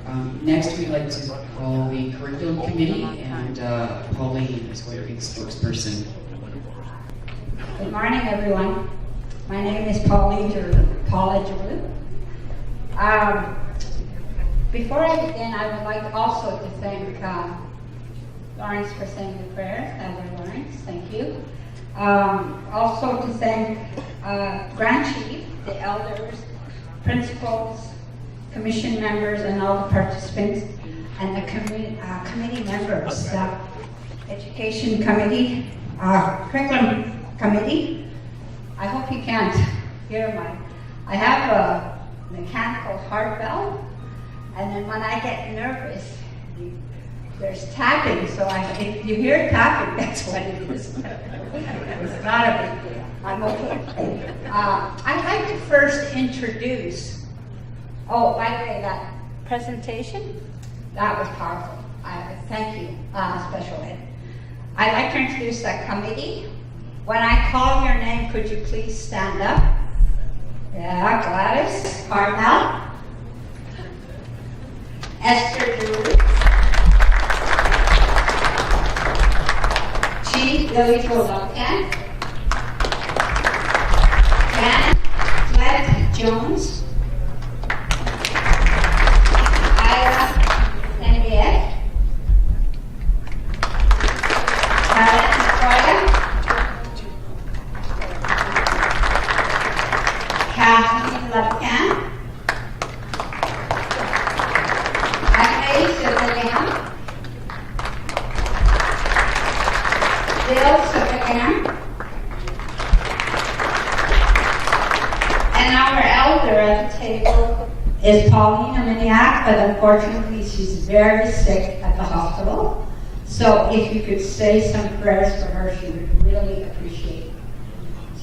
Next, we'd like to call the Curriculum Committee, and Pauline is going to be the spokesperson. Good morning, everyone. My name is Paula Giroux. Before I begin, I would like also to thank Lawrence for saying the prayer. Lawrence, thank you. Also to thank Grand Chief, the elders, principals, commission members, and all the participants, and the committee members, the Education Committee, Curriculum Committee. I hope you can't hear I have a mechanical heart valve, and then when I get nervous, there's tapping, so if you hear tapping, that's what it is. It's not a big deal. I'm okay. I'd like to first introduce, by the way, that presentation, that was powerful. Thank you, Special Ed. I'd like to introduce the committee. When I call your name, could you please stand up? Yeah, Gladys Carmel, Esther Drew, Chief Lily Trollocan, Janet Flett Jones, Ira Henriette, Karen Victoria, Kathleen Lupcan, Agnes Sylvain, Bill Sylvain, and our elder at the table is Paulina Miniac, but unfortunately she's very sick at the hospital. So if you could say some prayers for her, she would really appreciate it.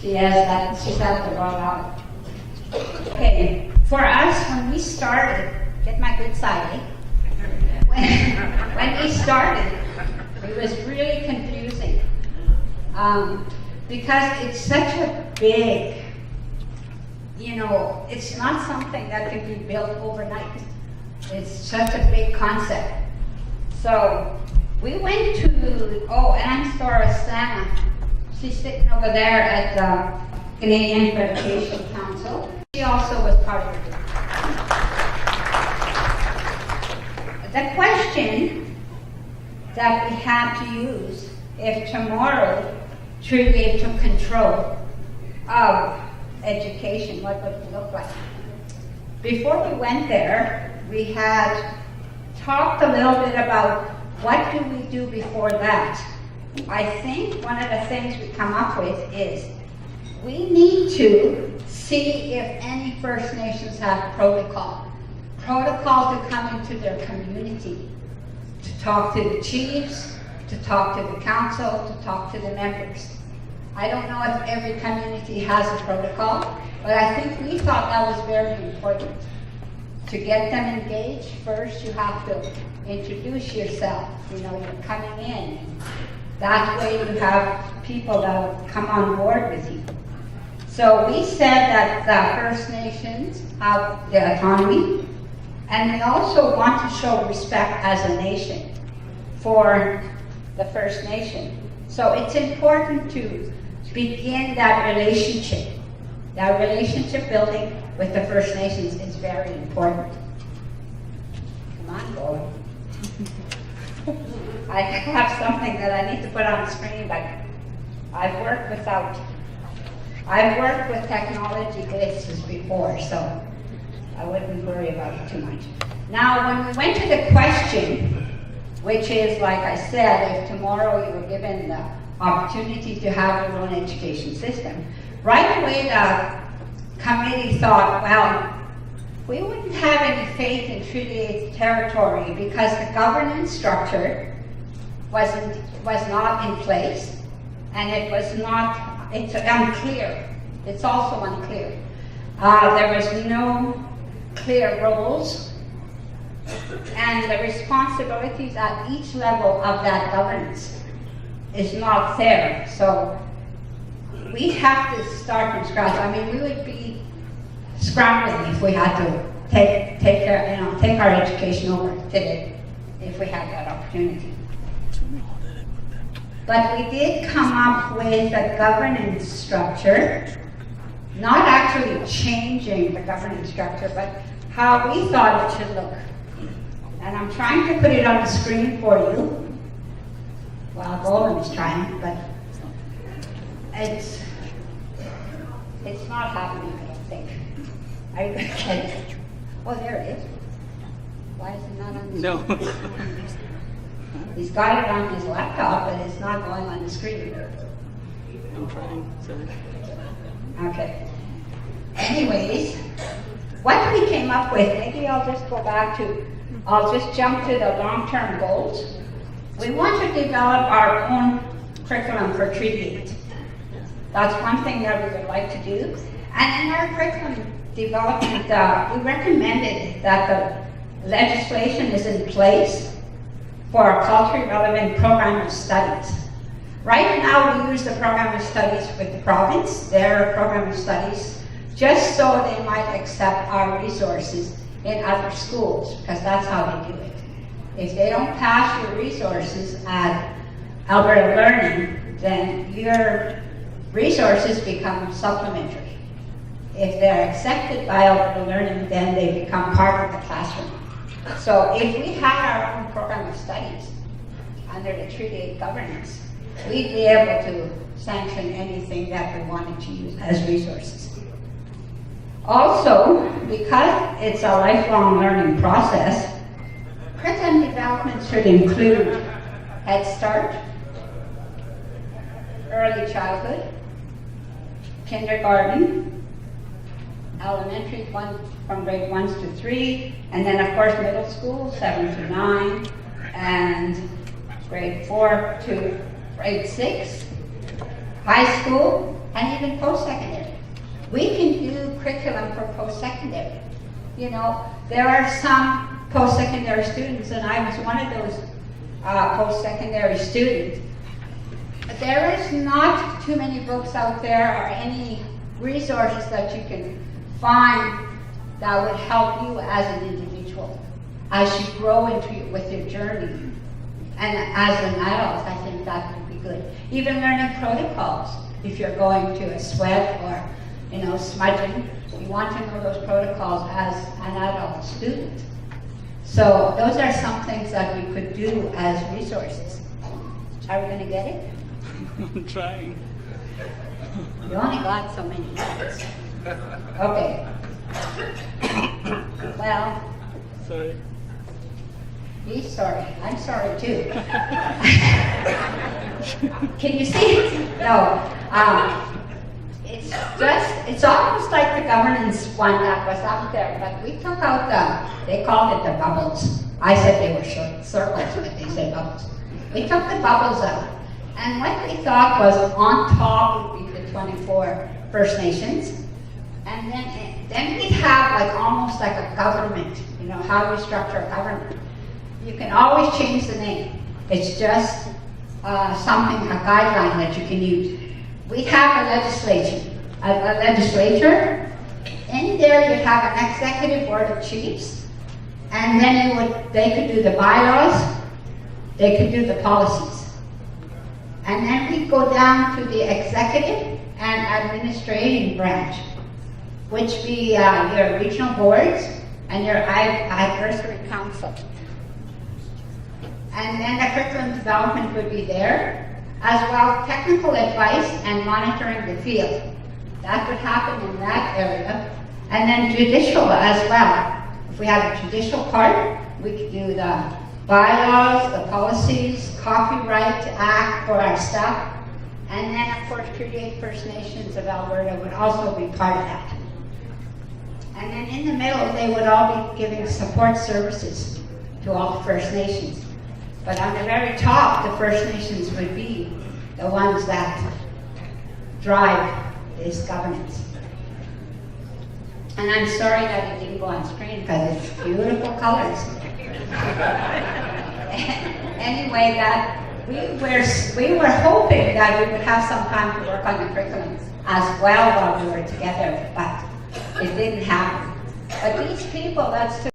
She's at the wrong hour. Okay, for us, when we started, get my good side, when we started, it was really confusing because it's such a big, it's not something that can be built overnight. It's such a big concept. So we went to, and Stora Sana, she's sitting over there at the Canadian Education Council. She also was part of it. The question that we had to use if tomorrow truly took control of education, what would it look like? Before we went there, we had talked a little bit about what do we do before that. I think one of the things we come up with is we need to see if any First Nations have protocol to come into their community, to talk to the chiefs, to talk to the council, to talk to the members. I don't know if every community has a protocol, but I think we thought that was very important. To get them engaged, first you have to introduce yourself. You're coming in. That way you have people that will come on board with you. So we said that the First Nations have the autonomy, and we also want to show respect as a nation for the First Nation. So it's important to begin that relationship. That relationship building with the First Nations is very important. Come on, boy. I have something that I need to put on the screen, but I've worked with technology glitches before, so I wouldn't worry about it too much. Now, when we went to the question, which is, like I said, if tomorrow you were given the opportunity to have your own education system, right away the committee thought, well, we wouldn't have any faith in Treaty 8 territory because the governance structure was not in place, and it's unclear. It's also unclear. There was no clear roles, and the responsibilities at each level of that governance is not there. So we have to start from scratch. I mean, we would be scrambling if we had to take our education over today if we had that opportunity. But we did come up with a governance structure, not actually changing the governance structure, but how we thought it should look. And I'm trying to put it on the screen for you. Well, Golden is trying, but it's not happening, I don't think. Okay. Oh, there it is. Why is it not on the screen? No. He's got it on his laptop, but it's not going on the screen. I'm trying, sorry. Okay. Anyways, what we came up with, maybe I'll just jump to the long-term goals. We want to develop our own curriculum for Treaty 8. That's one thing that we would like to do. And in our curriculum development, we recommended that the legislation is in place for a culturally relevant program of studies. Right now, we use the program of studies with the province, their program of studies, just so they might accept our resources in other schools, because that's how they do it. If they don't pass your resources at Alberta Learning, then your resources become supplementary. If they're accepted by Alberta Learning, then they become part of the classroom. So if we had our own program of studies under the Treaty 8 governance, we'd be able to sanction anything that we wanted to use as resources. Also, because it's a lifelong learning process, curriculum development should include Head Start, early childhood, kindergarten, elementary from grade 1 to 3, and then of course middle school, 7 to 9, and grade 4 to grade 6, high school, and even post-secondary. We can do curriculum for post-secondary. You know, there are some post-secondary students, and I was one of those post-secondary students. There is not too many books out there or any resources that you can find that would help you as an individual as you grow with your journey. And as an adult, I think that would be good. Even learning protocols. If you're going to a sweat or smudging, you want to know those protocols as an adult student. So those are some things that we could do as resources. Are we going to get it? I'm trying. You only got so many minutes. Okay. Well. Sorry. He's sorry. I'm sorry too. Can you see it? No. It's almost like the governance one that was out there, but we took out they called it the bubbles. I said they were short circles, but they said bubbles. We took the bubbles out. And what we thought was on top would be the 24 First Nations. And then we'd have almost like a government, how we structure a government. You can always change the name. It's just something, a guideline that you can use. We have a legislature. In there you have an executive board of chiefs, and then they could do the bylaws, they could do the policies. And then we go down to the executive and administrative branch, which be your regional boards and your advisory council. And then the curriculum development would be there, as well technical advice and monitoring the field. That would happen in that area. And then judicial as well. If we had a judicial part, we could do the bylaws, the policies, Copyright Act for our staff. And then of course Treaty 8 First Nations of Alberta would also be part of that. And then in the middle, they would all be giving support services to all the First Nations. But on the very top, the First Nations would be the ones that drive this governance. And I'm sorry that it didn't go on screen because it's beautiful colors. Anyway, we were hoping that we would have some time to work on the curriculum as well while we were together, but it didn't happen. But these people, that's to